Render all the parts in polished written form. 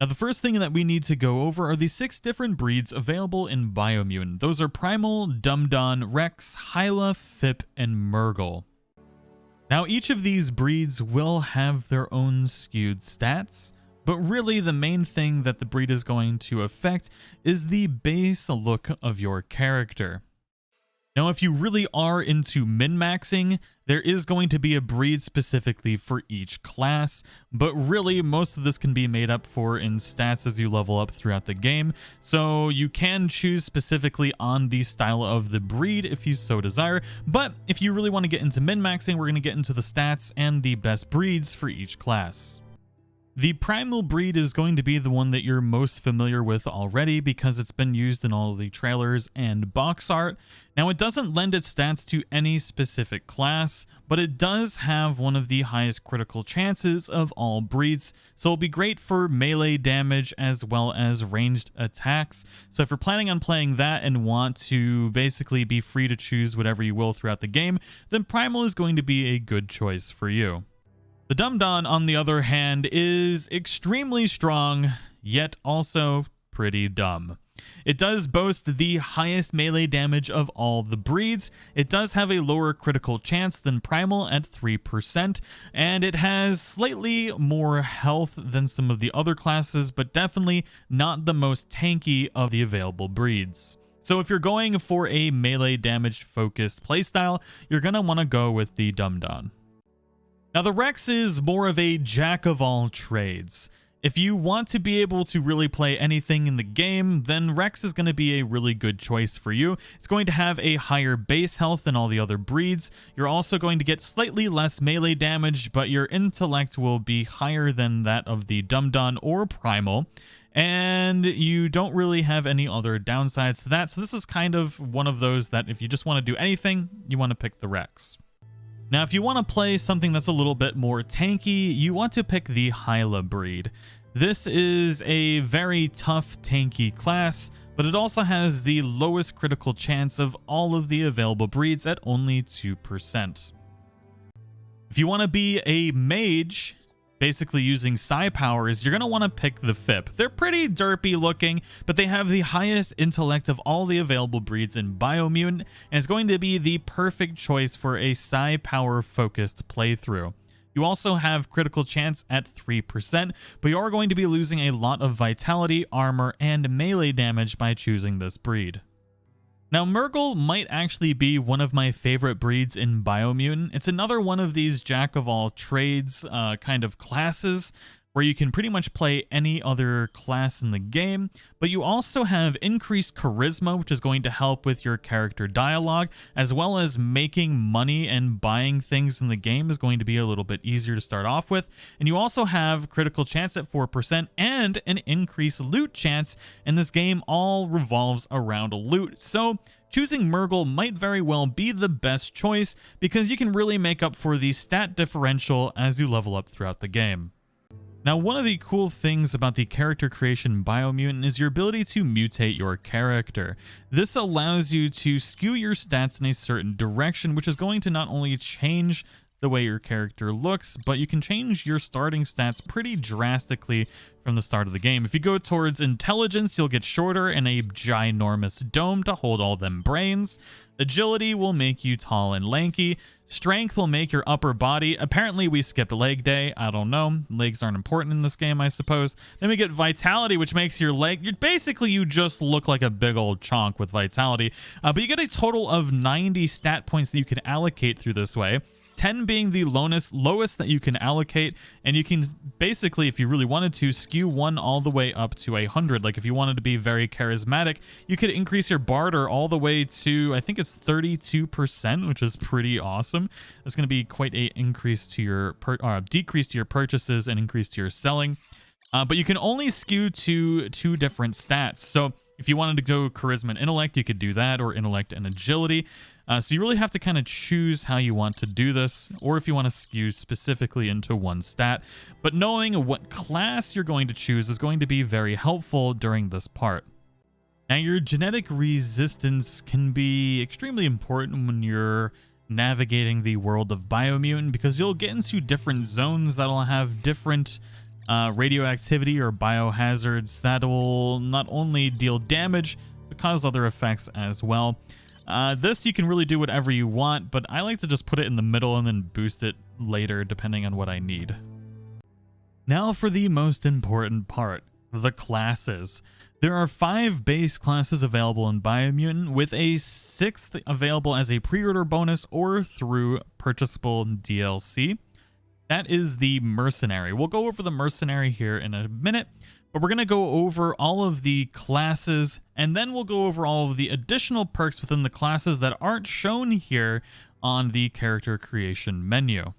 Now, the first thing that we need to go over are the 6 different breeds available in Biomutant. Those are Primal, Dumdon, Rex, Hyla, Fip, and Murgle. Now, each of these breeds will have their own skewed stats, but really the main thing that the breed is going to affect is the base look of your character. Now, if you really are into min-maxing, there is going to be a breed specifically for each class, but really most of this can be made up for in stats as you level up throughout the game, so you can choose specifically on the style of the breed if you so desire, but if you really want to get into min-maxing, we're going to get into the stats and the best breeds for each class. The Primal breed is going to be the one that you're most familiar with already because it's been used in all of the trailers and box art. Now, it doesn't lend its stats to any specific class, but it does have one of the highest critical chances of all breeds, so it'll be great for melee damage as well as ranged attacks. So if you're planning on playing that and want to basically be free to choose whatever you will throughout the game, then Primal is going to be a good choice for you. The Dumdon, on the other hand, is extremely strong, yet also pretty dumb. It does boast the highest melee damage of all the breeds, it does have a lower critical chance than Primal at 3%, and it has slightly more health than some of the other classes, but definitely not the most tanky of the available breeds. So if you're going for a melee damage focused playstyle, you're going to want to go with the Dumdon. Now, the Rex is more of a jack of all trades. If you want to be able to really play anything in the game, then Rex is going to be a really good choice for you. It's going to have a higher base health than all the other breeds. You're also going to get slightly less melee damage, but your intellect will be higher than that of the Dumdon or Primal. And you don't really have any other downsides to that. So this is kind of one of those that if you just want to do anything, you want to pick the Rex. Now, if you want to play something that's a little bit more tanky, you want to pick the Hyla breed. This is a very tough, tanky class, but it also has the lowest critical chance of all of the available breeds at only 2%. If you want to be a mage, basically using psi powers, you're going to want to pick the Fip. They're pretty derpy looking, but they have the highest intellect of all the available breeds in Biomutant, and it's going to be the perfect choice for a psi power focused playthrough. You also have critical chance at 3%, but you are going to be losing a lot of vitality, armor, and melee damage by choosing this breed. Now, Murgle might actually be one of my favorite breeds in Biomutant. It's another one of these jack-of-all-trades kind of classes where you can pretty much play any other class in the game, but you also have increased charisma, which is going to help with your character dialogue, as well as making money and buying things in the game is going to be a little bit easier to start off with. And you also have critical chance at 4% and an increased loot chance, and this game all revolves around loot. So choosing Murgle might very well be the best choice because you can really make up for the stat differential as you level up throughout the game. Now, one of the cool things about the character creation Biomutant is your ability to mutate your character. This allows you to skew your stats in a certain direction, which is going to not only change the way your character looks, but you can change your starting stats pretty drastically from the start of the game. If you go towards intelligence, you'll get shorter and a ginormous dome to hold all them brains. Agility will make you tall and lanky. Strength will make your upper body. Apparently we skipped leg day. I don't know. Legs aren't important in this game, I suppose. Then we get vitality, which makes your leg... you just look like a big old chonk with vitality. But you get a total of 90 stat points that you can allocate through this way. 10 being the lowest that you can allocate, and you can basically, if you really wanted to, skew one all the way up to 100. Like if you wanted to be very charismatic, you could increase your barter all the way to, I think it's 32%, which is pretty awesome. That's going to be quite a increase to your decrease to your purchases and increase to your selling. But you can only skew to 2 different stats. So if you wanted to go charisma and intellect, you could do that, or intellect and agility. So you really have to kind of choose how you want to do this, or if you want to skew specifically into one stat. But knowing what class you're going to choose is going to be very helpful during this part. Now, your genetic resistance can be extremely important when you're navigating the world of Biomutant, because you'll get into different zones that'll have different radioactivity or biohazards that will not only deal damage, but cause other effects as well. This you can really do whatever you want, but I like to just put it in the middle and then boost it later depending on what I need. Now for the most important part, the classes. There are 5 base classes available in Biomutant, with a 6th available as a pre-order bonus or through purchasable DLC. That is the Mercenary. We'll go over the Mercenary here in a minute, but we're going to go over all of the classes, and then we'll go over all of the additional perks within the classes that aren't shown here on the character creation menu.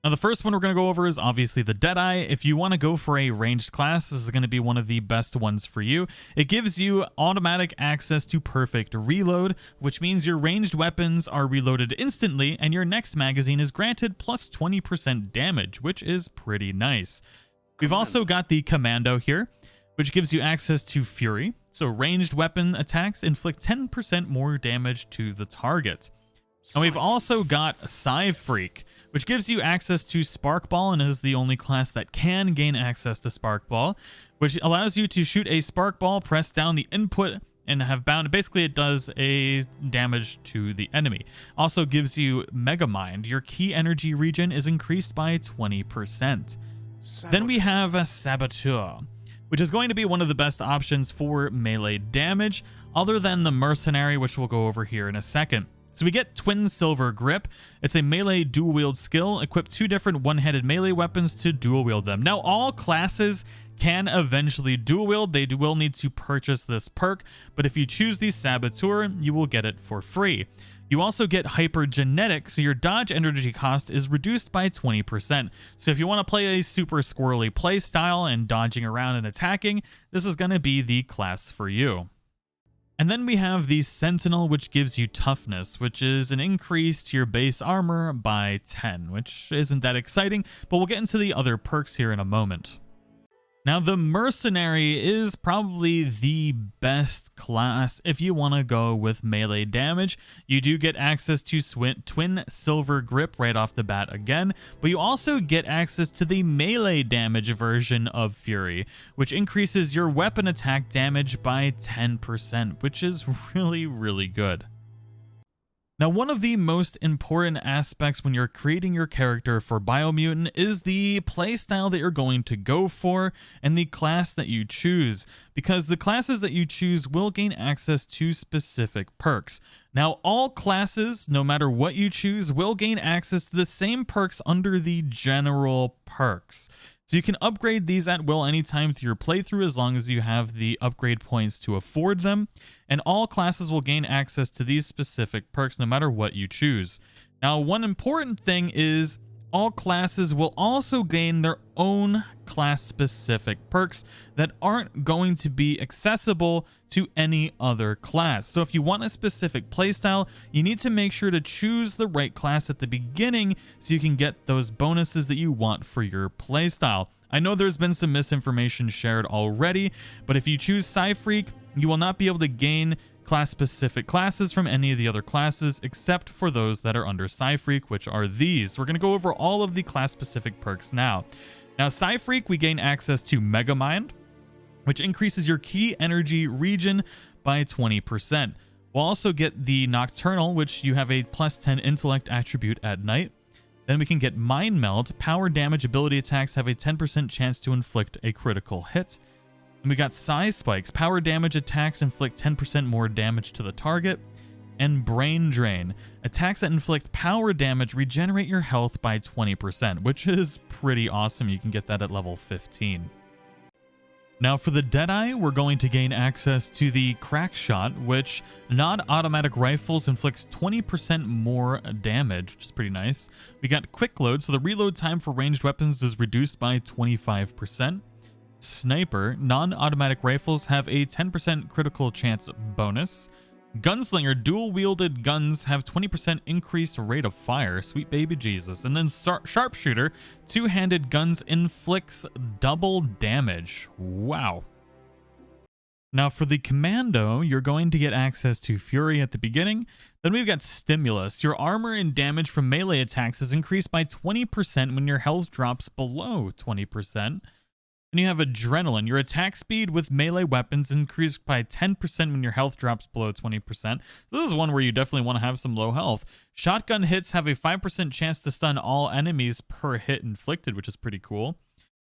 Now, the first one we're going to go over is obviously the Deadeye. If you want to go for a ranged class, this is going to be one of the best ones for you. It gives you automatic access to perfect reload, which means your ranged weapons are reloaded instantly, and your next magazine is granted plus 20% damage, which is pretty nice. We've also got the Commando here, which gives you access to Fury. So ranged weapon attacks inflict 10% more damage to the target. And we've also got PSI-FREAK, which gives you access to Sparkball and is the only class that can gain access to Sparkball, which allows you to shoot a Sparkball, press down the input, and have bound. Basically, it does a damage to the enemy. Also gives you Megamind. Your key energy region is increased by 20%. Then we have a SABOTEUR, which is going to be one of the best options for melee damage, other than the Mercenary, which we'll go over here in a second. So we get Twin Silver Grip. It's a melee dual wield skill. Equip 2 different one-handed melee weapons to dual wield them. Now, all classes can eventually dual wield. They will need to purchase this perk, but if you choose the SABOTEUR, you will get it for free. You also get Hypergenetic, so your dodge energy cost is reduced by 20%. So if you want to play a super squirrely playstyle and dodging around and attacking, this is going to be the class for you. And then we have the Sentinel, which gives you toughness, which is an increase to your base armor by 10, which isn't that exciting, but we'll get into the other perks here in a moment. Now, the Mercenary is probably the best class if you want to go with melee damage. You do get access to Twin Silver Grip right off the bat again, but you also get access to the melee damage version of Fury, which increases your weapon attack damage by 10%, which is really, really good. Now, one of the most important aspects when you're creating your character for Biomutant is the playstyle that you're going to go for and the class that you choose, because the classes that you choose will gain access to specific perks. Now, all classes, no matter what you choose, will gain access to the same perks under the general perks. So you can upgrade these at will anytime through your playthrough as long as you have the upgrade points to afford them, and all classes will gain access to these specific perks no matter what you choose. Now, one important thing is all classes will also gain their own class-specific perks that aren't going to be accessible to any other class. So if you want a specific playstyle, you need to make sure to choose the right class at the beginning so you can get those bonuses that you want for your playstyle. I know there's been some misinformation shared already, but if you choose PSI-FREAK, you will not be able to gain class-specific classes from any of the other classes except for those that are under PSI-FREAK, which are these. We're going to go over all of the class-specific perks now. Now, PSI-FREAK, we gain access to Megamind, which increases your key energy region by 20%. We'll also get the Nocturnal, which you have a plus 10 intellect attribute at night. Then we can get Mind Meld. Power damage ability attacks have a 10% chance to inflict a critical hit. And we got Size Spikes. Power damage attacks inflict 10% more damage to the target. And Brain Drain. Attacks that inflict power damage regenerate your health by 20%, which is pretty awesome. You can get that at level 15. Now for the Deadeye, we're going to gain access to the Crack Shot, which non-automatic rifles inflicts 20% more damage, which is pretty nice. We got Quick Load, so the reload time for ranged weapons is reduced by 25%. Sniper, non-automatic rifles have a 10% critical chance bonus. Gunslinger, dual-wielded guns have 20% increased rate of fire. Sweet baby Jesus. And then Sharpshooter, two-handed guns inflicts double damage. Wow. Now for the Commando, you're going to get access to Fury at the beginning. Then we've got Stimulus. Your armor and damage from melee attacks is increased by 20% when your health drops below 20%. Then you have adrenaline. Your attack speed with melee weapons increased by 10% when your health drops below 20%. So this is one where you definitely want to have some low health. Shotgun hits have a 5% chance to stun all enemies per hit inflicted, which is pretty cool.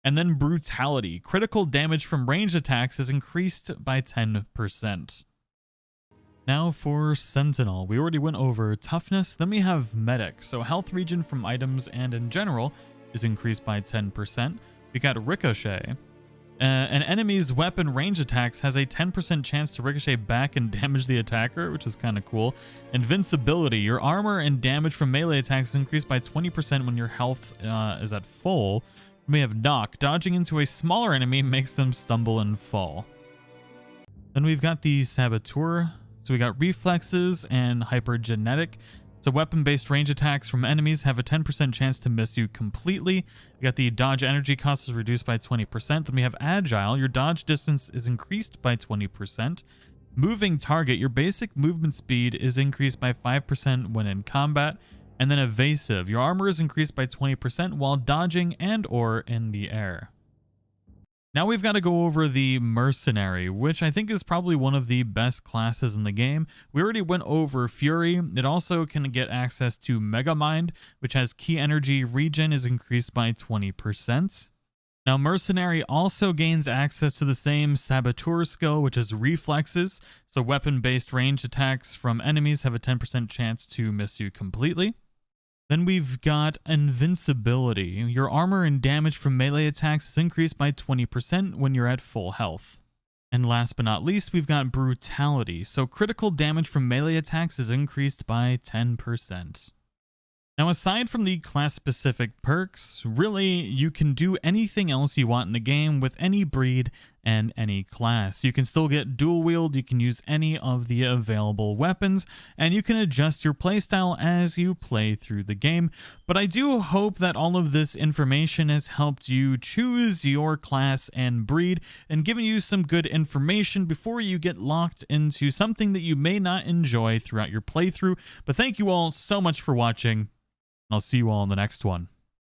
And then brutality. Critical damage from ranged attacks is increased by 10%. Now for Sentinel. We already went over toughness. Then we have medic. So health regen from items and in general is increased by 10%. We got ricochet. An enemy's weapon range attacks has a 10% chance to ricochet back and damage the attacker, which is kind of cool. Invincibility. Your armor and damage from melee attacks is increased by 20% when your health is at full. We have knock. Dodging into a smaller enemy makes them stumble and fall. Then we've got the saboteur. So we got reflexes and hypergenetic. So weapon-based range attacks from enemies have a 10% chance to miss you completely. We got the dodge energy cost is reduced by 20%. Then we have agile. Your dodge distance is increased by 20%. Moving target. Your basic movement speed is increased by 5% when in combat. And then evasive. Your armor is increased by 20% while dodging and or in the air. Now we've got to go over the mercenary, which I think is probably one of the best classes in the game. We already went over Fury. It also can get access to Megamind, which has key energy regen is increased by 20%. Now mercenary also gains access to the same saboteur skill, which is reflexes. So weapon-based range attacks from enemies have a 10% chance to miss you completely. Then we've got invincibility. Your armor and damage from melee attacks is increased by 20% when you're at full health. And last but not least, we've got brutality. So critical damage from melee attacks is increased by 10%. Now, aside from the class-specific perks, really, you can do anything else you want in the game with any breed and any class. You can still get dual wield, you can use any of the available weapons, and you can adjust your playstyle as you play through the game. But I do hope that all of this information has helped you choose your class and breed and given you some good information before you get locked into something that you may not enjoy throughout your playthrough. But thank you all so much for watching. I'll see you all in the next one.